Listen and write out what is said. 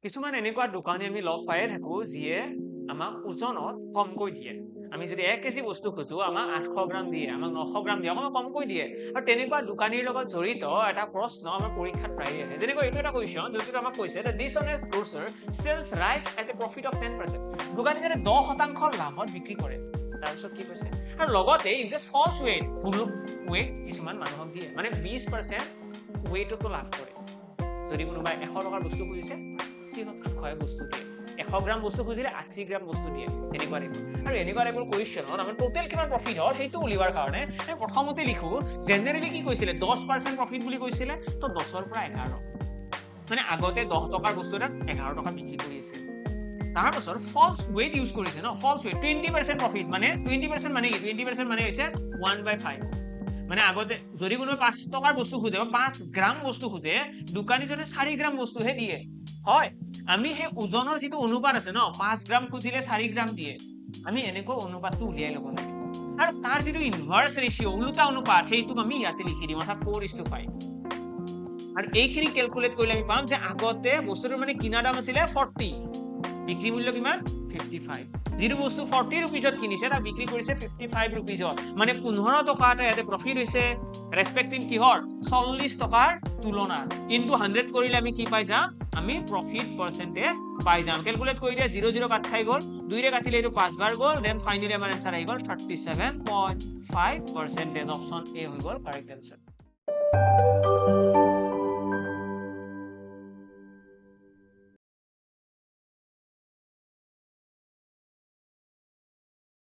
কিছুমান এনেকুৱা দোকানী আমি লগ পায়ে থাকো যিয়ে আমাক ওজনত কমকৈ দিয়ে। আমি যদি 1 কেজি বস্তু খোজো আমাক 800 গ্ৰাম দিয়ে, আমাক 900 গ্ৰাম দিয়ে, অকণমান কমকৈ দিয়ে। আৰু তেনেকুৱা দোকানীৰ লগত জড়িত এটা প্ৰশ্ন আমাৰ পৰীক্ষাত প্ৰায়ে আহে। যেনেকৈ এইটো এটা কুৱেশ্যন যোনটো আমাক কৈছে that dishonest grocer sells rice at a profit of 10%. দোকানীজনে 10% লাভত বিক্ৰী কৰে। তাৰপিছত কি কৈছে? আৰু লগতে ইজ এ ফলছ ৱেট, ভুল ৱেট কিছুমান মানুহক দিয়ে। মানে 20% ৱেটতো লাভ কৰে। যদি কোনোবাই 100 টকাৰ বস্তু খুজিছে 80 বস্তু দিয়ে, 100 গ্ৰাম বস্তু খুজিলে 80 গ্ৰাম বস্তু দিয়ে, তেনেকুৱা টাইপৰ। আৰু এনেকুৱা টাইপৰ কুৱেশ্যনত আমাৰ টোটেল কিমান প্ৰফিট হ'ল সেইটো উলিওৱাৰ কাৰণে আমি প্ৰথমতে লিখো জেনেৰেলি কি কৈছিলে 10% প্ৰফিট বুলি কৈছিলে, তো 10ৰ পৰা 11। মানে আগতে 10 টকাৰ বস্তু এটা 11 টকা বিক্ৰী কৰি আছে। তাৰ পাছত ফলছ ৱেট ইউজ কৰিছে ন, ফলছ ৱেট 20% প্ৰফিট, মানে 20% মানে কি? 20% মানে হৈছে 1/5। মানে আগতে যদি কোনোবাই 5 টকাৰ বস্তু খোজে, 5 গ্ৰাম বস্তু খোজে, দোকানীজনে 4 গ্ৰাম বস্তুহে দিয়ে। হয়, আমি সেই ওজনৰ যিটো অনুপাত আছে ন, 5 গ্ৰাম খুজিলে 4 গ্ৰাম দিয়ে, আমি এনেকৈ অনুপাতটো উলিয়াই ল'ব লাগে। আৰু তাৰ যিটো ইনভাৰ্স ৰেচিঅ, ওলোটা অনুপাত, সেইটোক আমি ইয়াতে লিখি দিম, অৰ্থাৎ 4:5। আৰু এইখিনি কেলকুলেট কৰিলে আমি পাম যে আগতে বস্তুটোৰ মানে কিনা দাম আছিলে 40, বিক্ৰী মূল্য কিমান? 55। যিটো বস্তু 40 ৰুপিজত কিনিছে তাক বিক্ৰী কৰিছে 55 ৰুপিজত, মানে 15 টকা এটা ইয়াতে প্ৰফিট হৈছে ৰেসপেক্টিভ কিহৰ? 40 টকাৰ তুলনাত। ইনটু 100 কৰিলে আমি কি পাই যাম? আমি প্ৰফিট পাৰ্চেন্টেজ পাই যাম। কেলকুলেট কৰি দিয়া, 0 0 কাট খাই গ'ল, 2 ৰে কাটিলে এইটো 5 বাৰ গ'ল, দেন ফাইনালি আমাৰ এনসাৰ আহি গ'ল 37.5%। অপচন এ হৈ গ'ল কাৰেক্ট এনসাৰ।